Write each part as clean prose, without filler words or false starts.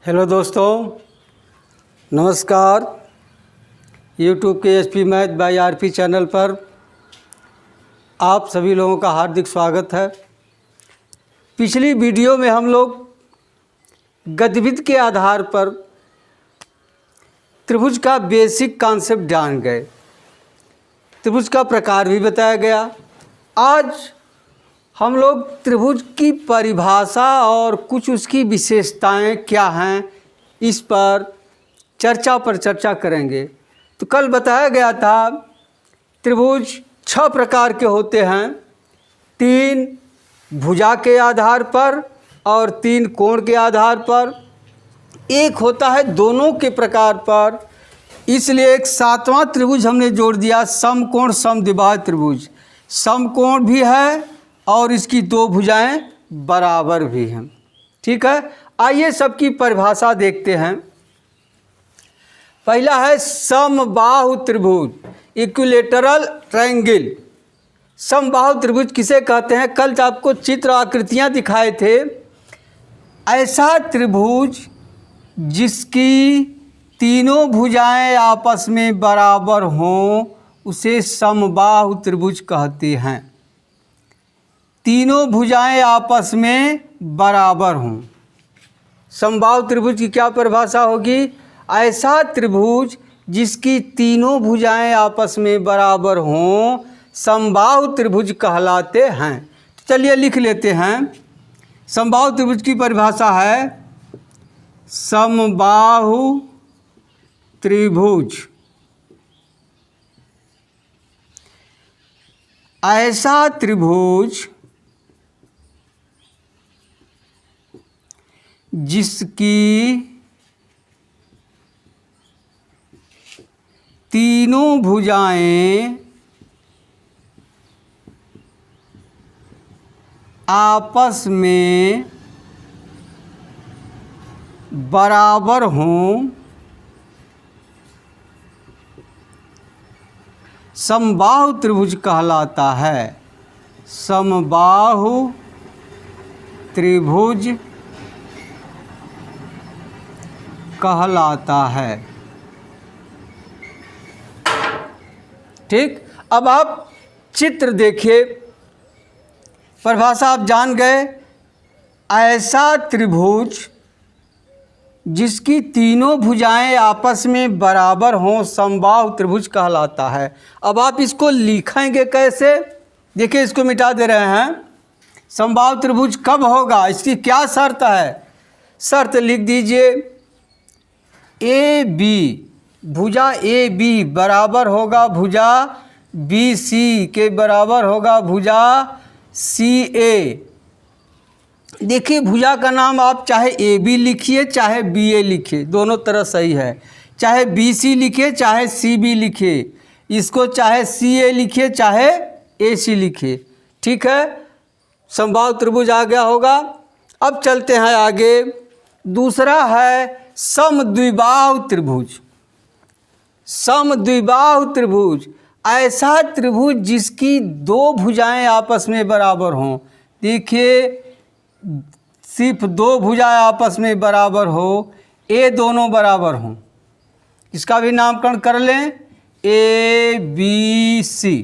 Hello दोस्तों, नमस्कार। YouTube के SP math by RP channel पर आप सभी लोगों का हार्दिक स्वागत है। पिछली वीडियो में हम लोग गतिविधि के आधार पर त्रिभुज का बेसिक कॉन्सेप्ट जान गए, त्रिभुज का प्रकार भी बताया गया। आज हम लोग त्रिभुज की परिभाषा और कुछ उसकी विशेषताएं क्या हैं, इस पर चर्चा करेंगे। तो कल बताया गया था त्रिभुज 6 प्रकार के होते हैं, 3 भुजा के आधार पर और 3 कोण के आधार पर, एक होता है दोनों के प्रकार पर। इसलिए एक 7वां त्रिभुज हमने जोड़ दिया, समकोण समद्विबाहु त्रिभुज। समकोण भी है और इसकी 2 भुजाएं बराबर भी हैं। ठीक है, आइए सबकी परिभाषा देखते हैं। पहला है समबाहु त्रिभुज, इक्विलेटरल ट्रायंगल। समबाहु त्रिभुज किसे कहते हैं? कल आपको चित्र आकृतियां दिखाए थे। ऐसा त्रिभुज जिसकी तीनों भुजाएं आपस में बराबर हों उसे समबाहु त्रिभुज कहते हैं। तीनों भुजाएं आपस में बराबर हों। समबाहु त्रिभुज की क्या परिभाषा होगी? ऐसा त्रिभुज जिसकी तीनों भुजाएं आपस में बराबर हों समबाहु त्रिभुज कहलाते हैं। चलिए लिख लेते हैं। समबाहु त्रिभुज की परिभाषा है समबाहु त्रिभुज ऐसा त्रिभुज जिसकी तीनों भुजाएं आपस में बराबर हों समबाहु त्रिभुज कहलाता है। समबाहु त्रिभुज कहलाता है। ठीक, अब आप चित्र देखिए, परिभाषा आप जान गए। ऐसा त्रिभुज जिसकी तीनों भुजाएं आपस में बराबर हों समबाहु त्रिभुज कहलाता है। अब आप इसको लिखेंगे कैसे? देखिए, इसको मिटा दे रहे हैं। समबाहु त्रिभुज कब होगा, इसकी क्या शर्त है? शर्त लिख दीजिए, ए बी, भुजा ए बी बराबर होगा भुजा बी सी के बराबर होगा भुजा सी ए। देखिए, भुजा का नाम आप चाहे ए बी लिखिए चाहे बी ए लिखिए, दोनों तरह सही है। चाहे बी सी लिखिए चाहे सी बी लिखिए, इसको चाहे सी ए लिखिए चाहे ए सी लिखिए। ठीक है, समबाहु त्रिभुज आ गया होगा। अब चलते हैं आगे। दूसरा है समद्विबाहु त्रिभुज। समद्विबाहु त्रिभुज ऐसा त्रिभुज जिसकी 2 भुजाएं आपस में बराबर हों। देखिए, सिर्फ 2 भुजाएं आपस में बराबर हो, ए दोनों बराबर हों। इसका भी नामकरण कर लें, ए बी सी।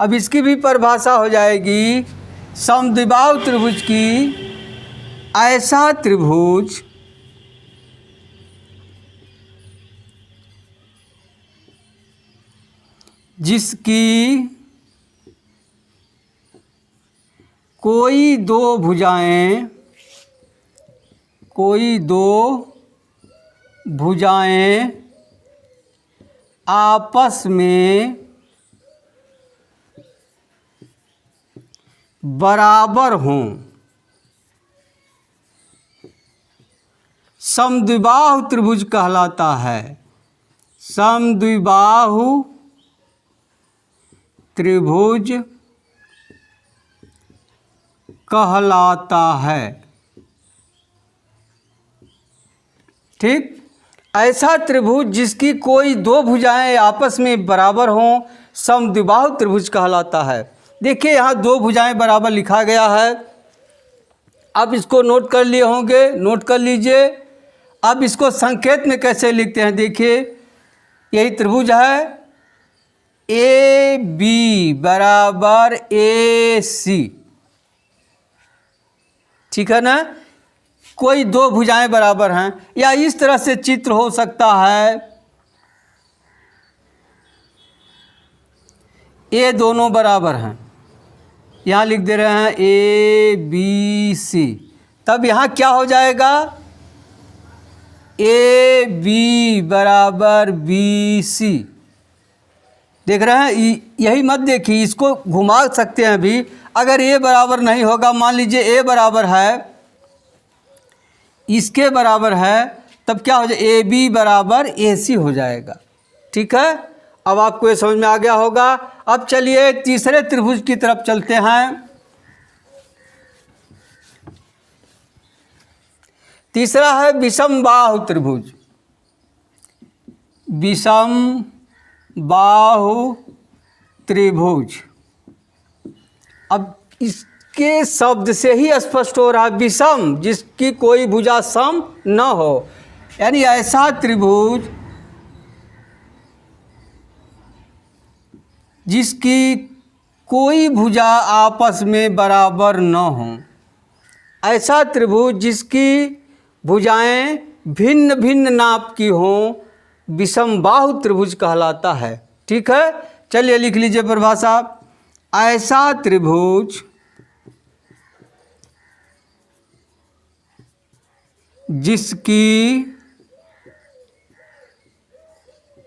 अब इसकी भी परिभाषा हो जाएगी समद्विबाहु त्रिभुज की, ऐसा त्रिभुज जिसकी कोई 2 भुजाएं आपस में बराबर हों समद्विबाहु त्रिभुज कहलाता है। समद्विबाहु त्रिभुज कहलाता है। ठीक, ऐसा त्रिभुज जिसकी कोई 2 भुजाएं आपस में बराबर हों समद्विबाहु त्रिभुज कहलाता है। देखिए, यहाँ 2 भुजाएं बराबर लिखा गया है। अब इसको नोट कर लिए होंगे, नोट कर लीजिए। अब इसको संकेत में कैसे लिखते हैं, देखिए यही त्रिभुज है, ए बी बराबर ए सी, ठीक है ना। कोई दो भुजाएं बराबर हैं, या इस तरह से चित्र हो सकता है, ए दोनों बराबर हैं, यहाँ लिख दे रहे हैं ए बी सी, तब यहाँ क्या हो जाएगा, ए बी बराबर बी सी। देख रहे हैं, यही मत देखिए, इसको घुमा सकते हैं भी। अगर ए बराबर नहीं होगा, मान लीजिए ए बराबर है, इसके बराबर है, तब क्या हो जाए, ए बी बराबर ए सी हो जाएगा, ठीक है। अब आपको ये समझ में आ गया होगा। अब चलिए तीसरे त्रिभुज की तरफ चलते हैं। तीसरा है विषम बाहु त्रिभुज। विषम बाहु त्रिभुज, अब इसके शब्द से ही स्पष्ट हो रहा है, विषम जिसकी कोई भुजा सम न हो, यानी ऐसा त्रिभुज जिसकी कोई भुजा आपस में बराबर न हो, ऐसा त्रिभुज जिसकी भुजाएं भिन्न भिन्न नाप की हों, विषम बाहु त्रिभुज कहलाता है, ठीक है। चलिए लिख लीजिए परिभाषा, ऐसा त्रिभुज जिसकी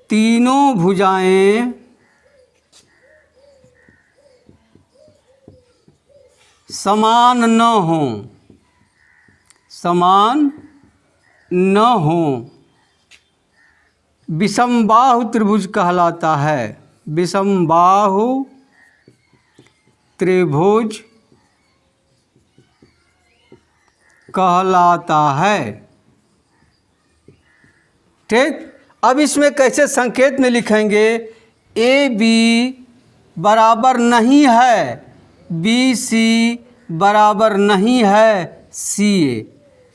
तीनों भुजाएं समान न हों, समान न हों, विषम बाहु त्रिभुज कहलाता है, विषम बाहु त्रिभुज कहलाता है, ठीक। अब इसमें कैसे संकेत में लिखेंगे, ए बी बराबर नहीं है बी सी बराबर नहीं है सी ए,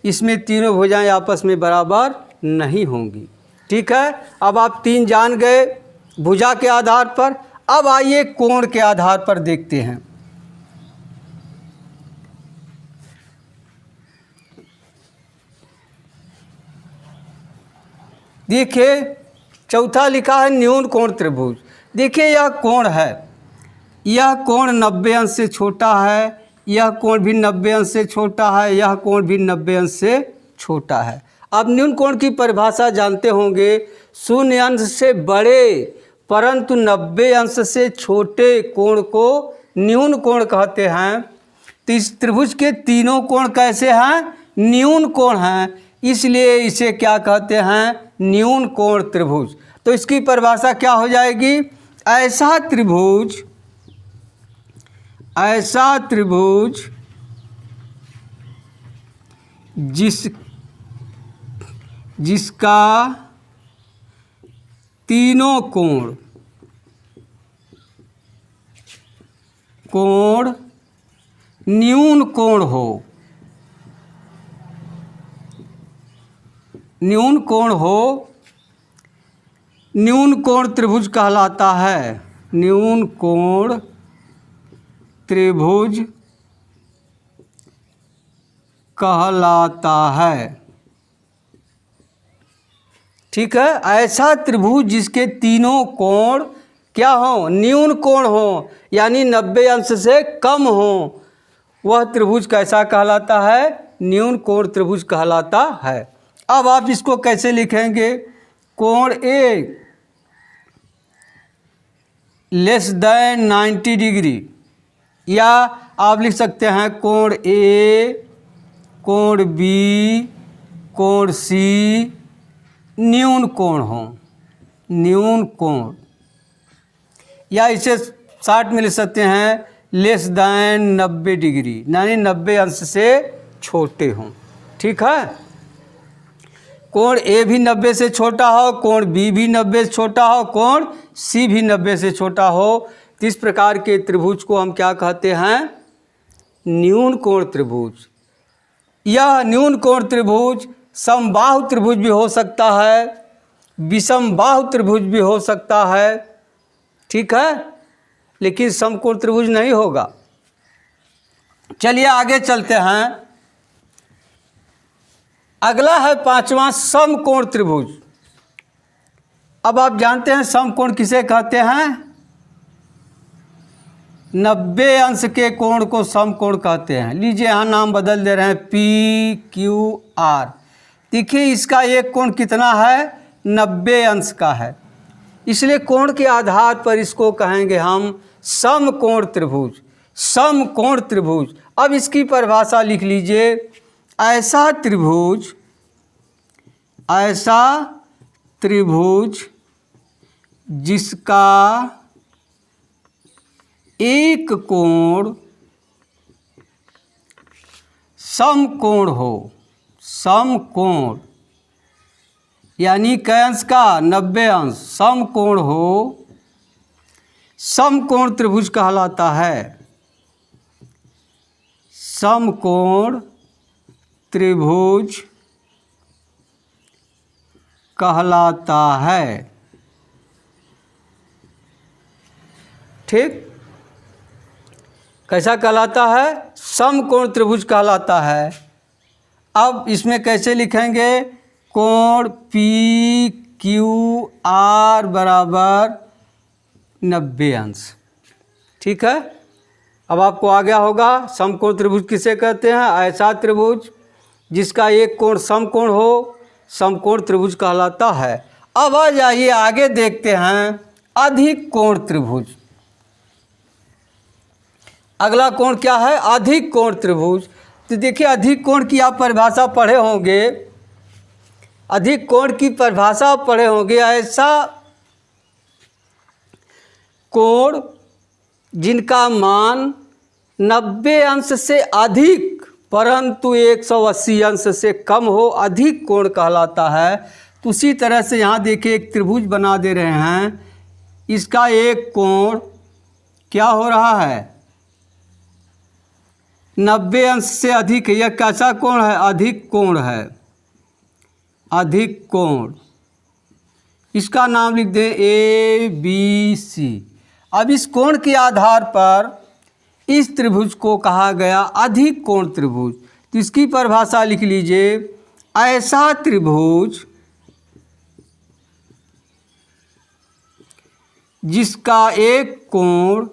इसमें तीनों भुजाएं आपस में बराबर नहीं होंगी, ठीक है। अब आप तीन जान गए भुजा के आधार पर। अब आइए कोण के आधार पर देखते हैं। देखिए चौथा लिखा है न्यून कोण त्रिभुज। देखिए यह कोण है, यह कोण 90 अंश से छोटा है, यह कोण भी 90 अंश से छोटा है, यह कोण भी 90 अंश से छोटा है। आप न्यून कोण की परिभाषा जानते होंगे, शून्य अंश से बड़े परंतु 90 अंश से छोटे कोण को न्यून कोण कहते हैं। तो इस त्रिभुज के तीनों कोण कैसे हैं, न्यून कोण हैं, इसलिए इसे क्या कहते हैं, न्यून कोण त्रिभुज। तो इसकी परिभाषा क्या हो जाएगी, ऐसा त्रिभुज, ऐसा त्रिभुज जिसका तीनों कोण न्यून कोण हो, न्यून कोण हो, न्यून कोण त्रिभुज कहलाता है, न्यून कोण त्रिभुज कहलाता है, ठीक है। ऐसा त्रिभुज जिसके तीनों कोण क्या हो, न्यून कोण हो, यानी 90 अंश से कम हो, वह त्रिभुज कैसा कहलाता है, न्यून कोण त्रिभुज कहलाता है। अब आप इसको कैसे लिखेंगे, कोण ए लेस देन 90 डिग्री, या आप लिख सकते हैं कोण ए, कोण बी, कोण सी न्यून कोण हो, न्यून कोण, या इसे शॉर्ट में लिख सकते हैं लेस देन 90 डिग्री, यानी 90 अंश से छोटे हों, ठीक है। कोण ए भी 90 से छोटा हो, कोण बी भी 90 से छोटा हो, कोण सी भी 90 से छोटा हो, तो इस प्रकार के त्रिभुज को हम क्या कहते हैं, न्यून कोण त्रिभुज। यह न्यून कोण त्रिभुज समबाहु त्रिभुज भी हो सकता है, विषमबाहु त्रिभुज भी हो सकता है, ठीक है, लेकिन समकोण त्रिभुज नहीं होगा। चलिए आगे चलते हैं। अगला है पांचवा समकोण त्रिभुज। अब आप जानते हैं समकोण किसे कहते हैं? 90 अंश के कोण को समकोण कहते हैं। लीजिए यहाँ नाम बदल दे रहे हैं, PQR। देखिए इसका एक कोण कितना है? 90 अंश का है, इसलिए कोण के आधार पर इसको कहेंगे हम समकोण त्रिभुज। समकोण त्रिभुज। अब इसकी परिभाषा लिख लीजिए, ऐसा त्रिभुज जिसका एक कोण समकोण हो। समकोण यानी कै अंश का? 90 अंश। समकोण हो, समकोण त्रिभुज कहलाता है। समकोण त्रिभुज कहलाता है, ठीक। कैसा कहलाता है? समकोण त्रिभुज कहलाता है। अब इसमें कैसे लिखेंगे? कोण PQR बराबर 90 अंश, ठीक है। अब आपको आ गया होगा समकोण त्रिभुज किसे कहते हैं? ऐसा त्रिभुज जिसका एक कोण समकोण हो, समकोण त्रिभुज कहलाता है। अब आ जाइए आगे देखते हैं अधिक कोण त्रिभुज। अगला कोण क्या है? अधिक कोण त्रिभुज। तो देखिए अधिक कोण की आप परिभाषा पढ़े होंगे, अधिक कोण की परिभाषा पढ़े होंगे, ऐसा कोण जिनका मान 90 अंश से अधिक परंतु 180 अंश से कम हो, अधिक कोण कहलाता है। तो उसी तरह से यहाँ देखिए एक त्रिभुज बना दे रहे हैं, इसका एक कोण क्या हो रहा है? 90 अंश से अधिक है। यह कैसा कोण है? अधिक कोण है। अधिक कोण, इसका नाम लिख दें ABC। अब इस कोण के आधार पर इस त्रिभुज को कहा गया अधिक कोण त्रिभुज। तो इसकी परिभाषा लिख लीजिए, ऐसा त्रिभुज जिसका एक कोण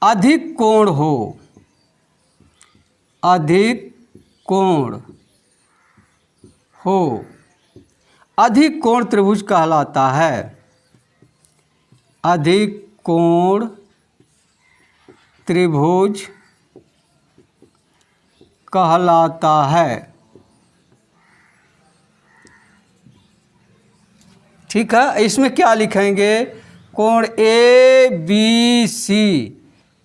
अधिक कोण हो। अधिक कोण हो, अधिक कोण त्रिभुज कहलाता है। अधिक कोण त्रिभुज कहलाता है, ठीक है। इसमें क्या लिखेंगे? कोण ABC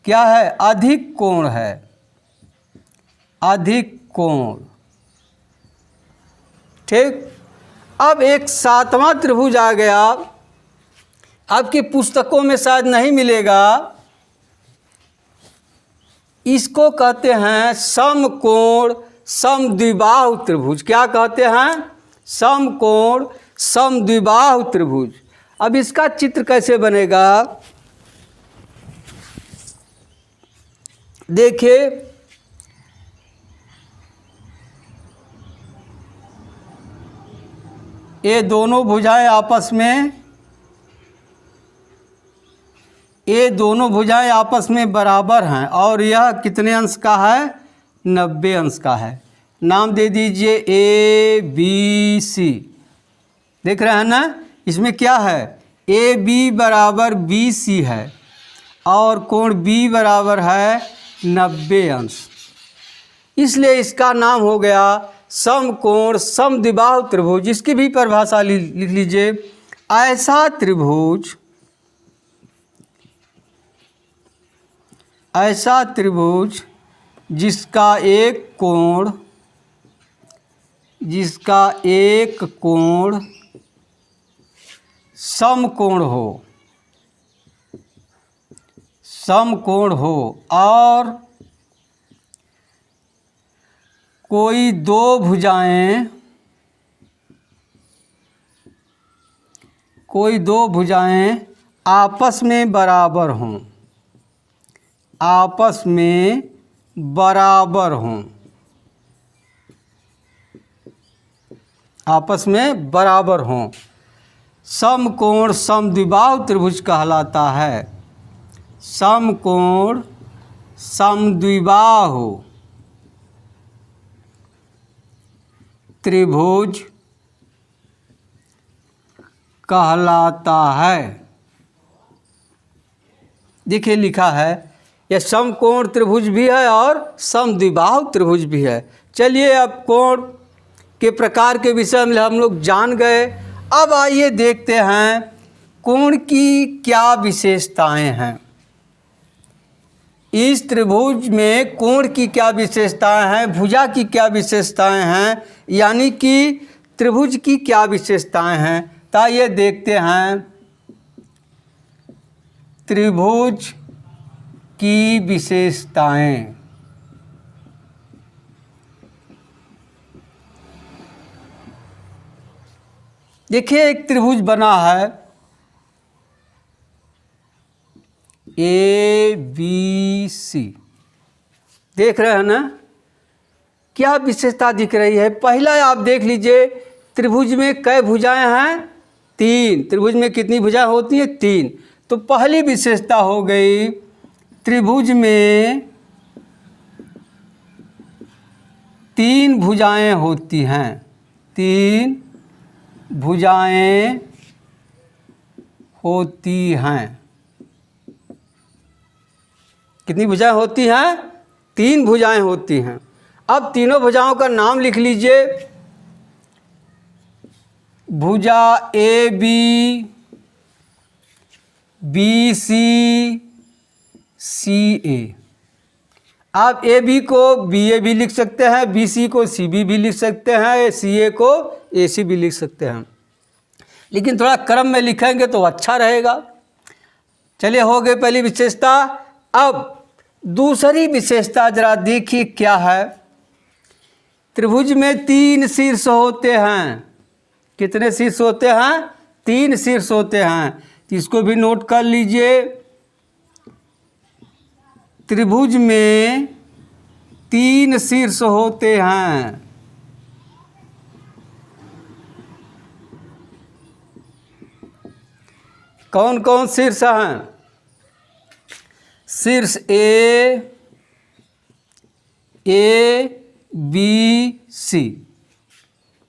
क्या है? अधिक कोण है। अधिक कोण, ठीक। अब एक सातवां त्रिभुज आ गया, आपकी पुस्तकों में शायद नहीं मिलेगा। इसको कहते हैं समकोण समद्विबाहु त्रिभुज। क्या कहते हैं? समकोण समद्विबाहु त्रिभुज। अब इसका चित्र कैसे बनेगा? देखिए ये दोनों भुजाएं आपस में, ये दोनों भुजाएं आपस में बराबर हैं और यह कितने अंश का है? 90 अंश का है। नाम दे दीजिए ABC। देख रहे हैं ना, इसमें क्या है? AB बराबर BC है और कोण B बराबर है 90 अंश, इसलिए इसका नाम हो गया समकोण समद्विबाहु त्रिभुज। इसकी भी परिभाषा लिख लीजिए, ऐसा त्रिभुज, ऐसा त्रिभुज जिसका एक कोण, जिसका एक कोण समकोण हो, समकोण हो और कोई दो भुजाएं आपस में बराबर हों, आपस में बराबर हों, आपस में बराबर हों, समकोण समद्विबाहु त्रिभुज कहलाता है। समकोण समद्विबाहु त्रिभुज कहलाता है। देखिए लिखा है, यह समकोण त्रिभुज भी है और समद्विबाहु त्रिभुज भी है। चलिए अब कोण के प्रकार के विषय में हम लोग जान गए। अब आइए देखते हैं कोण की क्या विशेषताएं हैं। इस त्रिभुज में कोण की क्या विशेषताएं हैं, भुजा की क्या विशेषताएं हैं, यानी कि त्रिभुज की क्या विशेषताएं हैं। तो आइए देखते हैं त्रिभुज की विशेषताएं। देखिए एक त्रिभुज बना है ABC, देख रहे हैं ना, क्या विशेषता दिख रही है। पहला आप देख लीजिए, त्रिभुज में कै भुजाएं हैं, 3। त्रिभुज में कितनी भुजाएं होती हैं, 3। तो पहली विशेषता हो गई, त्रिभुज में 3 भुजाएं होती हैं, 3 भुजाएं होती हैं। कितनी भुजाएं होती हैं, 3 भुजाएं होती हैं। अब तीनों भुजाओं का नाम लिख लीजिए। भुजा AB, BC, CA। आप AB को BA भी लिख सकते हैं, BC को CB भी लिख सकते हैं, CA को AC भी लिख सकते हैं, लेकिन थोड़ा क्रम में लिखेंगे तो अच्छा रहेगा। चलिए हो गई पहली विशेषता। अब दूसरी विशेषता जरा देखिए क्या है। त्रिभुज में 3 शीर्ष होते हैं। कितने शीर्ष होते हैं, 3 शीर्ष होते हैं। तो इसको भी नोट कर लीजिए। त्रिभुज में 3 शीर्ष होते हैं। कौन कौन शीर्ष हैं, शीर्ष A, B, C।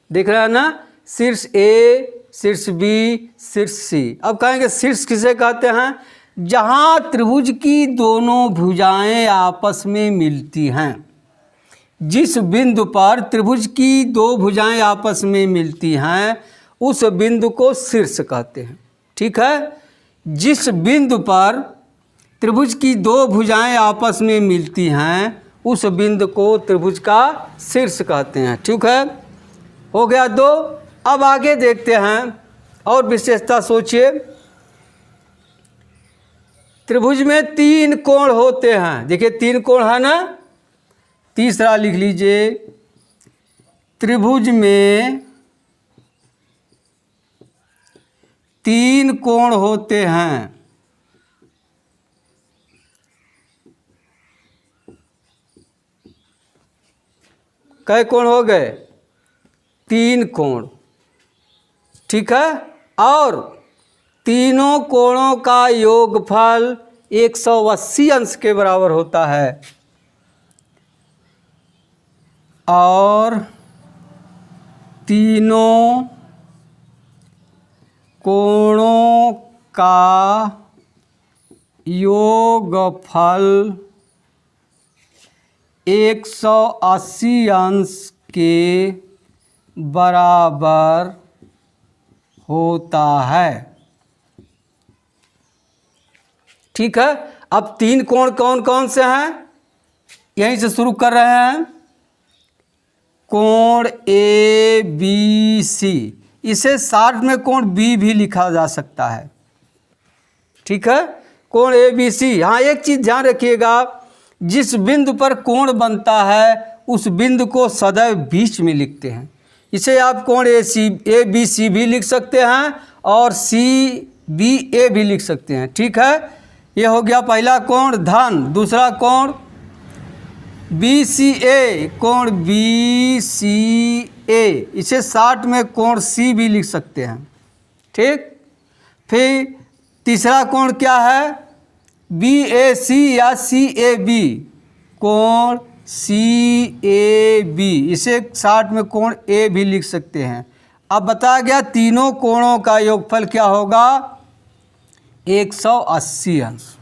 देख रहे हैं ना, शीर्ष A, शीर्ष B, शीर्ष C। अब कहेंगे शीर्ष किसे कहते हैं, जहाँ त्रिभुज की दोनों भुजाएं आपस में मिलती हैं। जिस बिंदु पर त्रिभुज की 2 भुजाएं आपस में मिलती हैं उस बिंदु को शीर्ष कहते हैं। ठीक है, जिस बिंदु पर त्रिभुज की 2 भुजाएं आपस में मिलती हैं उस बिंदु को त्रिभुज का शीर्ष कहते हैं। ठीक है, हो गया 2। अब आगे देखते हैं और विशेषता सोचिए। त्रिभुज में 3 कोण होते हैं। देखिए 3 कोण है ना। तीसरा लिख लीजिए, त्रिभुज में 3 कोण होते हैं। कै कोण हो गए, 3 कोण। ठीक है, और तीनों कोणों का योगफल 180 अंश के बराबर होता है। और तीनों कोणों का योगफल 180 अंश के बराबर होता है। ठीक है, अब 3 कोण कौन कौन से हैं, यहीं से शुरू कर रहे हैं। कोण ABC, इसे शॉर्ट में कोण B भी लिखा जा सकता है। ठीक है, कोण ABC। हाँ, एक चीज़ ध्यान रखिएगा, जिस बिंदु पर कोण बनता है उस बिंदु को सदैव बीच में लिखते हैं। इसे आप कोण ए बी सी भी लिख सकते हैं और सी बी ए भी लिख सकते हैं। ठीक है, ये हो गया पहला कोण धन। दूसरा कोण बी सी ए, कोण बी सी ए, इसे 60 में कोण सी भी लिख सकते हैं। ठीक, फिर तीसरा कोण क्या है, बी ए सी या सी ए बी, कोण सी ए बी, इसे 60 में कोण ए भी लिख सकते हैं। अब बताया गया तीनों कोणों का योगफल क्या होगा, 180 अंश।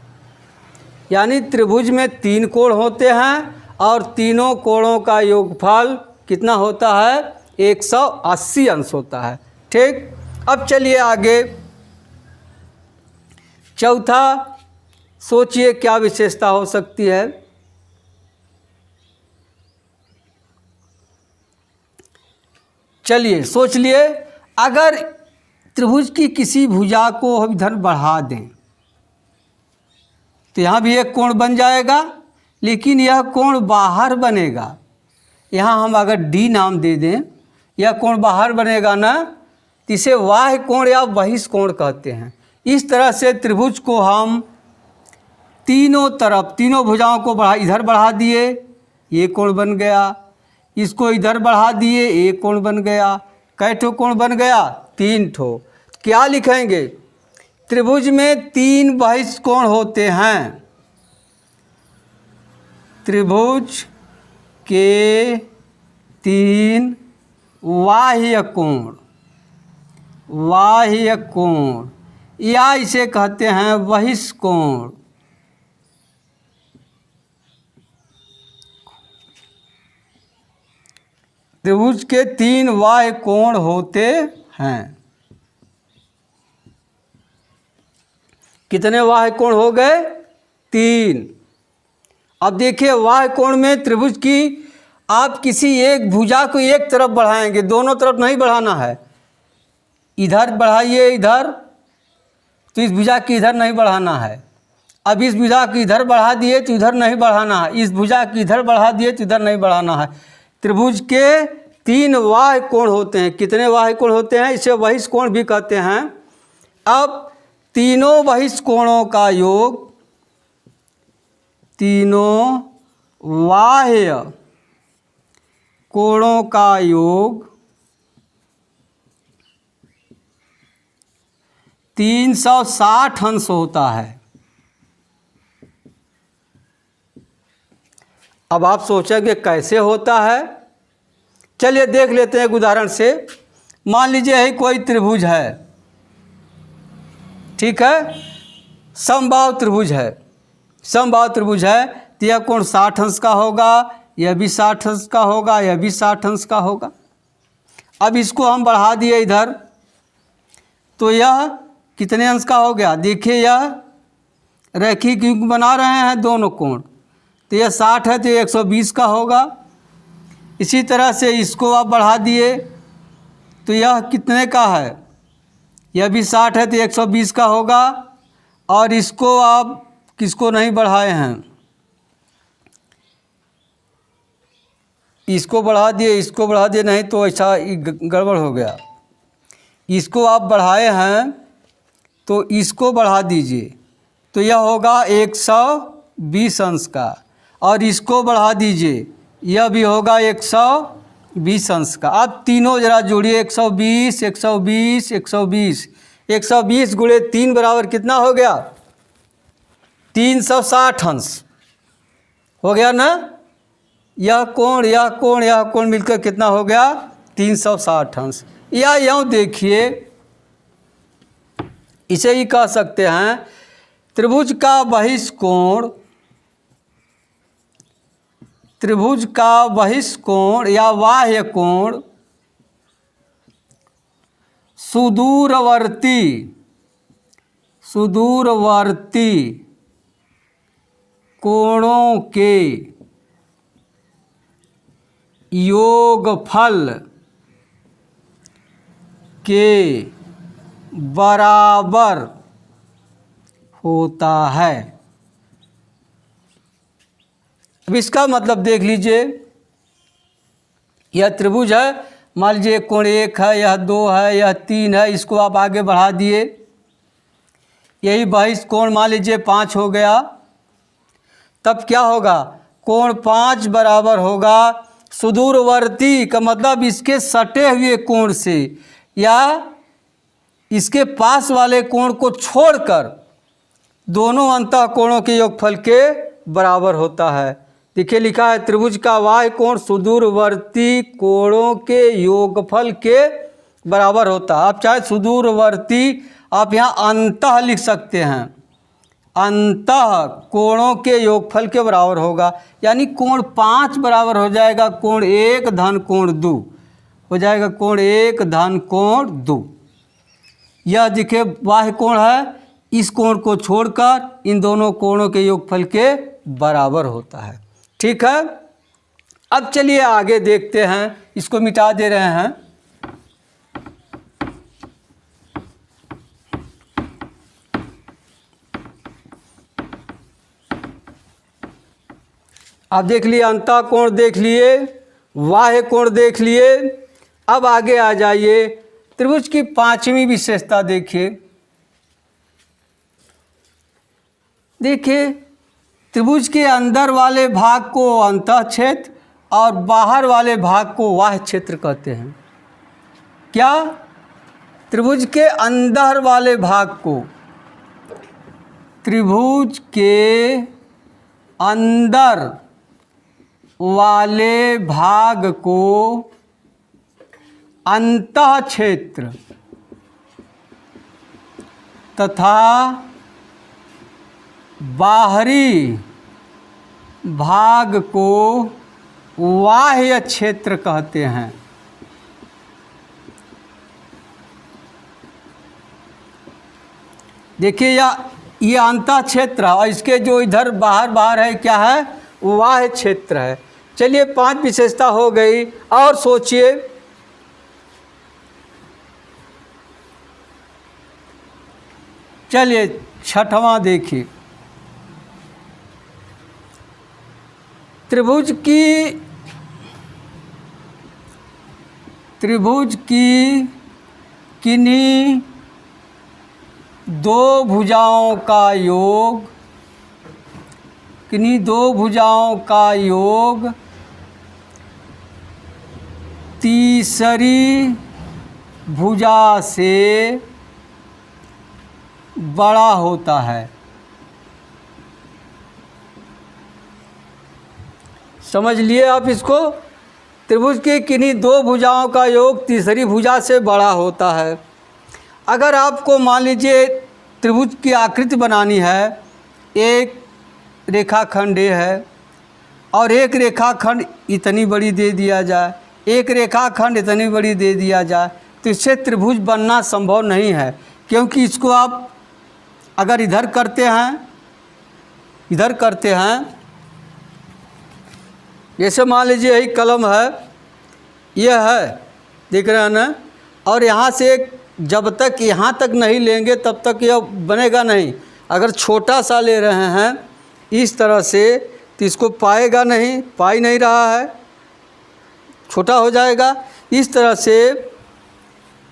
यानी त्रिभुज में 3 कोण होते हैं और तीनों कोणों का योगफल कितना होता है, 180 अंश होता है। ठीक, अब चलिए आगे। चौथा, सोचिए क्या विशेषता हो सकती है। चलिए सोच लिए, अगर त्रिभुज की किसी भुजा को हम इधर बढ़ा दें तो यहाँ भी एक कोण बन जाएगा, लेकिन यह कोण बाहर बनेगा। यहाँ हम अगर डी नाम दे दें, यह कोण बाहर बनेगा ना, तो इसे बाह्य कोण या बहिष्कोण कहते हैं। इस तरह से त्रिभुज को हम तीनों तरफ, तीनों भुजाओं को इधर बढ़ा दिए, ये कोण बन गया। इसको इधर बढ़ा दिए, एक कोण बन गया। कै ठो कोण बन गया, 3 ठो। क्या लिखेंगे, त्रिभुज में 3 बहिष्कोण होते हैं। त्रिभुज के 3 बाह्य कोण, बाह्य कोण या इसे कहते हैं बहिष्कोण। त्रिभुज के 3 बाह्य कोण होते हैं। कितने बाह्य कोण हो गए, 3। अब देखिए बाह्य कोण में त्रिभुज की आप किसी एक भुजा को एक तरफ बढ़ाएंगे, दोनों तरफ नहीं बढ़ाना है। इधर बढ़ाइए इधर, तो इस भुजा की इधर नहीं बढ़ाना है। अब इस भुजा की इधर बढ़ा दिए तो इधर नहीं बढ़ाना है। इस भुजा की इधर बढ़ा दिए तो इधर नहीं बढ़ाना है। त्रिभुज के 3 बाह्य कोण होते हैं। कितने बाह्य कोण होते हैं, इसे बहिष्कोण भी कहते हैं। अब तीनों बहिष्कोणों का योग, तीनों बाह्य कोणों का योग 360 अंश होता है। अब आप सोचेंगे कैसे होता है, चलिए देख लेते हैं एक उदाहरण से। मान लीजिए यही कोई त्रिभुज है, ठीक है, समबाहु त्रिभुज है। समबाहु त्रिभुज है तो यह कोण 60 अंश का होगा, यह भी 60 अंश का होगा, यह भी 60 अंश का होगा। अब इसको हम बढ़ा दिए इधर, तो यह कितने अंश का हो गया, देखिए यह रैखिक युग्म बना रहे हैं दोनों कोण, तो यह 60 है तो 120 का होगा। इसी तरह से इसको आप बढ़ा दिए तो यह कितने का है, यह भी 60 है तो 120 का होगा। और इसको आप किसको नहीं बढ़ाए हैं, इसको बढ़ा दिए, इसको बढ़ा दिए, नहीं तो ऐसा गड़बड़ हो गया। इसको आप बढ़ाए हैं तो इसको बढ़ा दीजिए तो यह होगा 120 अंश का, और इसको बढ़ा दीजिए यह भी होगा 120 अंश का। अब तीनों जरा जोड़िए, 120 120 120 120 गुणे 3 बराबर कितना हो गया, 360 अंश हो गया ना। यह कोण यह कोण यह कोण मिलकर कितना हो गया, 360 अंश। या यूँ देखिए, इसे ही कह सकते हैं त्रिभुज का बहिष्कोण, त्रिभुज का बहिष्कोण या बाह्य कोण सुदूरवर्ती कोणों के योगफल के बराबर होता है। अब इसका मतलब देख लीजिए, यह त्रिभुज है, मान लीजिए कोण 1 है, यह 2 है, यह 3 है, इसको आप आगे बढ़ा दिए, यही 22 कोण मान लीजिए 5 हो गया। तब क्या होगा, कोण 5 बराबर होगा सुदूरवर्ती का मतलब इसके सटे हुए कोण से या इसके पास वाले कोण को छोड़कर दोनों अंतः कोणों के योगफल के बराबर होता है। देखिए लिखा है त्रिभुज का वाह्य कोण सुदूरवर्ती कोणों के योगफल के बराबर होता है। आप चाहे सुदूरवर्ती आप यहाँ अंतः लिख सकते हैं, अंतः कोणों के योगफल के बराबर होगा, यानी कोण 5 बराबर हो जाएगा कोण 1 धन कोण 2 हो जाएगा, कोण 1 धन कोण 2। यह देखिए बाह्य कोण है, इस कोण को छोड़कर इन दोनों कोणों के योगफल के बराबर होता है। ठीक है, अब चलिए आगे देखते हैं, इसको मिटा दे रहे हैं। आप देख लिए अंतः कोण देख लिए, बाह्य कोण देख लिए। अब आगे आ जाइए, त्रिभुज की 5वीं विशेषता देखिए। देखिए त्रिभुज के अंदर वाले भाग को अंतः क्षेत्र और बाहर वाले भाग को बाह्य क्षेत्र कहते हैं। क्या, त्रिभुज के अंदर वाले भाग को, त्रिभुज के अंदर वाले भाग को अंतः क्षेत्र तथा बाहरी भाग को बाह्य क्षेत्र कहते हैं। देखिए ये अंतः क्षेत्र है और इसके जो इधर बाहर है क्या है, बाह्य क्षेत्र है। चलिए 5 विशेषता हो गई, और सोचिए चलिए 6वां देखिए। त्रिभुज की किन्हीं 2 भुजाओं का योग, किन्हीं 2 भुजाओं का योग तीसरी भुजा से बड़ा होता है। समझ लिए आप इसको, त्रिभुज की किन्हीं 2 भुजाओं का योग तीसरी भुजा से बड़ा होता है। अगर आपको मान लीजिए त्रिभुज की आकृति बनानी है, एक रेखाखंड ये है और एक रेखाखंड इतनी बड़ी दे दिया जाए, एक रेखाखंड इतनी बड़ी दे दिया जाए, तो इससे त्रिभुज बनना संभव नहीं है, क्योंकि इसको आप अगर इधर करते हैं, जैसे मान लीजिए यही कलम है, यह है, देख रहे हैं ना, और यहाँ से जब तक यहाँ तक नहीं लेंगे तब तक यह बनेगा नहीं। अगर छोटा सा ले रहे हैं इस तरह से तो इसको पाएगा नहीं, पा ही नहीं रहा है, छोटा हो जाएगा। इस तरह से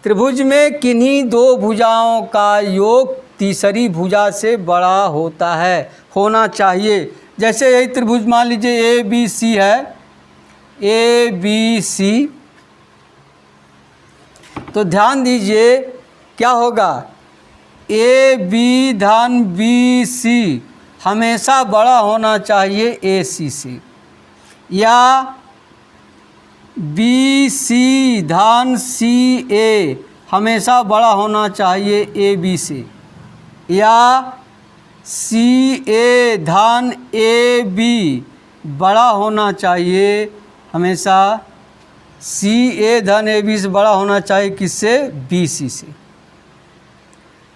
त्रिभुज में किन्हीं 2 भुजाओं का योग तीसरी भुजा से बड़ा होता है, होना चाहिए। जैसे यही त्रिभुज मान लीजिए ABC है, ABC, तो ध्यान दीजिए क्या होगा, AB धन BC हमेशा बड़ा होना चाहिए AC से, या BC धन CA हमेशा बड़ा होना चाहिए AB से, या CA धन AB बड़ा होना चाहिए हमेशा, CA धन AB से बड़ा होना चाहिए किससे, BC से।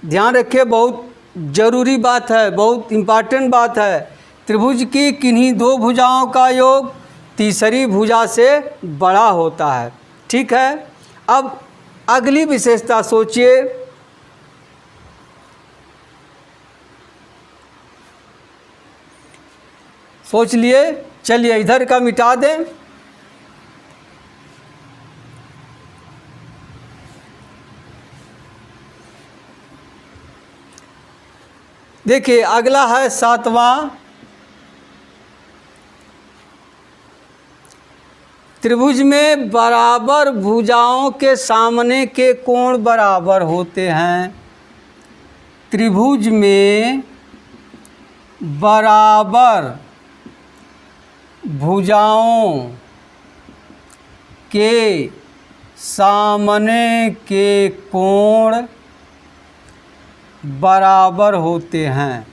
ध्यान रखिए, बहुत ज़रूरी बात है, बहुत इम्पॉर्टेंट बात है। त्रिभुज की किन्हीं 2 भुजाओं का योग तीसरी भुजा से बड़ा होता है। ठीक है, अब अगली विशेषता सोचिए। सोच लिए चलिए इधर का मिटा दें। देखिए अगला है 7वां, त्रिभुज में बराबर भुजाओं के सामने के कोण बराबर होते हैं। त्रिभुज में बराबर भुजाओं के सामने के कोण बराबर होते हैं।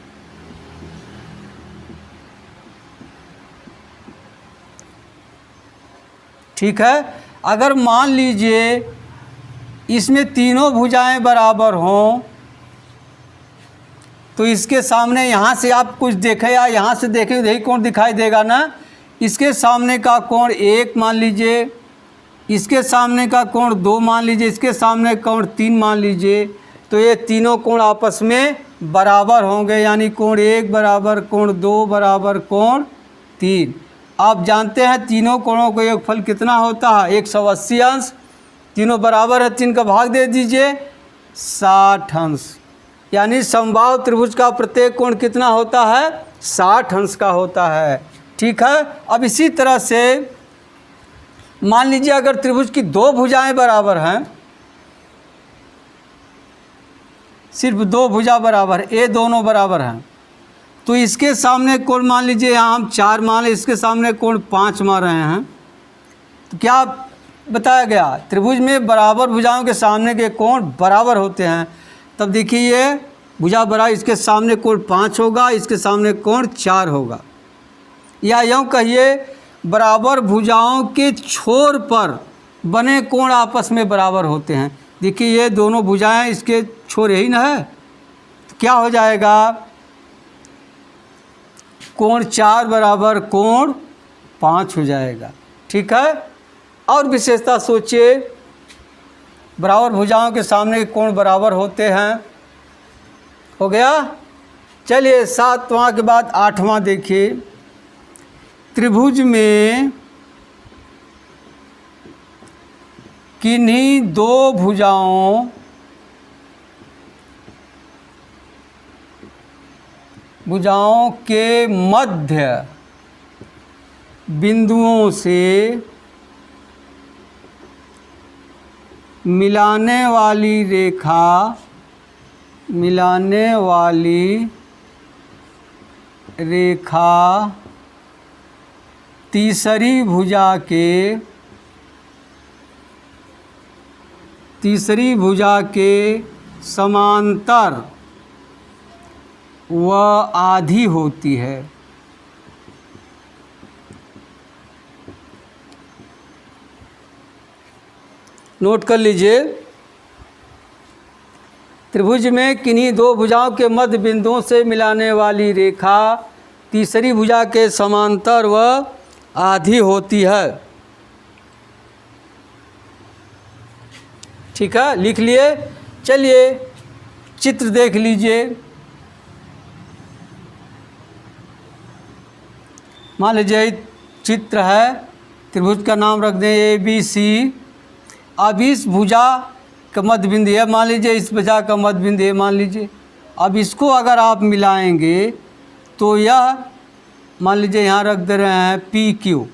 ठीक है। अगर मान लीजिए इसमें तीनों भुजाएं बराबर हों तो इसके सामने यहाँ से आप कुछ देखें या यहाँ से देखें यही कोण दिखाई देगा ना। इसके सामने का कोण 1 मान लीजिए, इसके सामने का कोण 2 मान लीजिए, इसके सामने कोण 3 मान लीजिए, तो ये तीनों कोण आपस में बराबर होंगे, यानी कोण 1 बराबर कोण 2 बराबर कोण 3। आप जानते हैं तीनों कोणों का योगफल कितना होता है, 180 अंश। तीनों बराबर है, 3 का भाग दे दीजिए, 60 अंश। यानी समबाहु त्रिभुज का प्रत्येक कोण कितना होता है, 60 अंश का होता है। ठीक है। अब इसी तरह से मान लीजिए अगर त्रिभुज की 2 भुजाएं बराबर हैं, सिर्फ 2 भुजा बराबर, ये दोनों बराबर हैं, तो इसके सामने कोण मान लीजिए यहाँ हम 4 मान लें, इसके सामने कोण 5 मान रहे हैं, तो क्या बताया गया, त्रिभुज में बराबर भुजाओं के सामने के कोण बराबर होते हैं। तब देखिए ये भुजा बराबर, इसके सामने कोण 5 होगा, इसके सामने कोण 4 होगा। या यूँ कहिए बराबर भुजाओं के छोर पर बने कोण आपस में बराबर होते हैं। देखिए ये दोनों भुजाएं, इसके छोर यही ना है, तो क्या हो जाएगा, कोण 4 बराबर कोण 5 हो जाएगा। ठीक है। और विशेषता सोचिए, बराबर भुजाओं के सामने के कोण बराबर होते हैं, हो गया। चलिए 7वां के बाद 8वां देखिए, त्रिभुज में किन्हीं 2 भुजाओं के मध्य बिंदुओं से मिलाने वाली रेखा तीसरी भुजा के समांतर व आधी होती है। नोट कर लीजिए, त्रिभुज में किन्हीं 2 भुजाओं के मध्य बिंदुओं से मिलाने वाली रेखा तीसरी भुजा के समांतर व आधी होती है। ठीक है, लिख लिए। चलिए चित्र देख लीजिए। मान लीजिए चित्र है, त्रिभुज का नाम रख दें ABC। अब इस भुजा का मध्य बिंदु है, मान लीजिए इस भुजा का मध्य बिंदु है, मान लीजिए। अब इसको अगर आप मिलाएंगे तो यह मान लीजिए यहाँ रख दे रहे हैं PQ,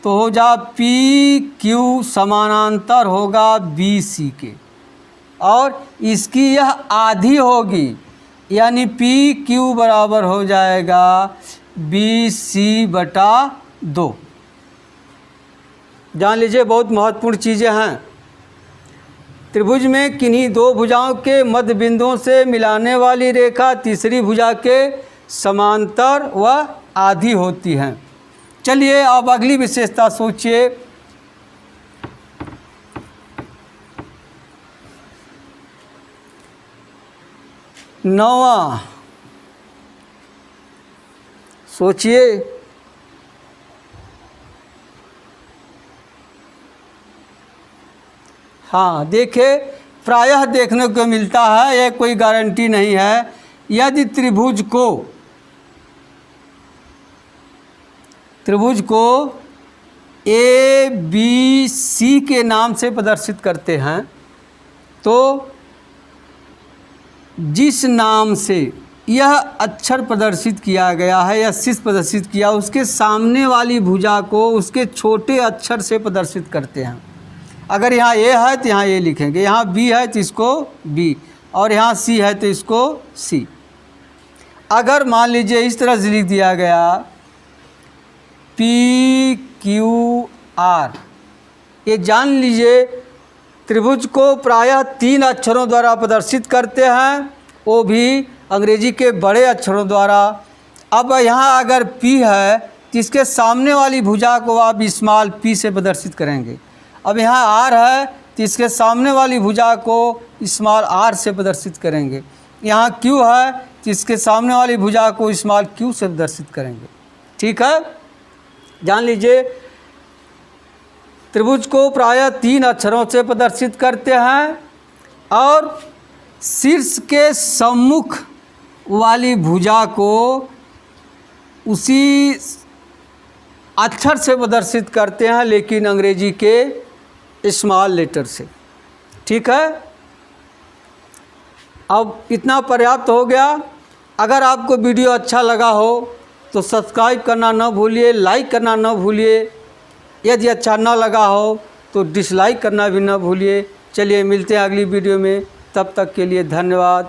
तो हो जा PQ समानांतर होगा BC के, और इसकी यह आधी होगी, यानी PQ बराबर हो जाएगा BC/2। जान लीजिए, बहुत महत्वपूर्ण चीज़ें हैं। त्रिभुज में किन्हीं 2 भुजाओं के मध्य बिंदुओं से मिलाने वाली रेखा तीसरी भुजा के समांतर व आधी होती हैं। चलिए अब अगली विशेषता सोचिए। नौवां सोचिए, हाँ देखिए, प्रायः देखने को मिलता है, यह कोई गारंटी नहीं है। यदि त्रिभुज को त्रिभुज को ए बी सी के नाम से प्रदर्शित करते हैं, तो जिस नाम से यह अक्षर प्रदर्शित किया गया है या शीर्ष प्रदर्शित किया, उसके सामने वाली भुजा को उसके छोटे अक्षर से प्रदर्शित करते हैं। अगर यहाँ ए है तो यहाँ ए लिखेंगे, यहाँ बी है तो इसको बी, और यहाँ सी है तो इसको सी। अगर मान लीजिए इस तरह से लिख दिया गया पी क्यू आर, ये जान लीजिए त्रिभुज को प्रायः 3 अक्षरों द्वारा प्रदर्शित करते हैं, वो भी अंग्रेजी के बड़े अक्षरों द्वारा। अब यहाँ अगर P है तो इसके सामने वाली भुजा को आप स्मॉल p से प्रदर्शित करेंगे। अब यहाँ R है तो इसके सामने वाली भुजा को स्मॉल r से प्रदर्शित करेंगे। यहाँ Q है तो इसके सामने वाली भुजा को स्मॉल q से प्रदर्शित करेंगे। ठीक है, जान लीजिए त्रिभुज को प्रायः 3 अक्षरों से प्रदर्शित करते हैं, और शीर्ष के सम्मुख वाली भुजा को उसी अक्षर से प्रदर्शित करते हैं, लेकिन अंग्रेजी के स्मॉल लेटर से। ठीक है, अब इतना पर्याप्त हो गया। अगर आपको वीडियो अच्छा लगा हो तो सब्सक्राइब करना न भूलिए, लाइक करना न भूलिए। यदि अच्छा न लगा हो तो डिसलाइक करना भी न भूलिए। चलिए मिलते हैं अगली वीडियो में, तब तक के लिए धन्यवाद।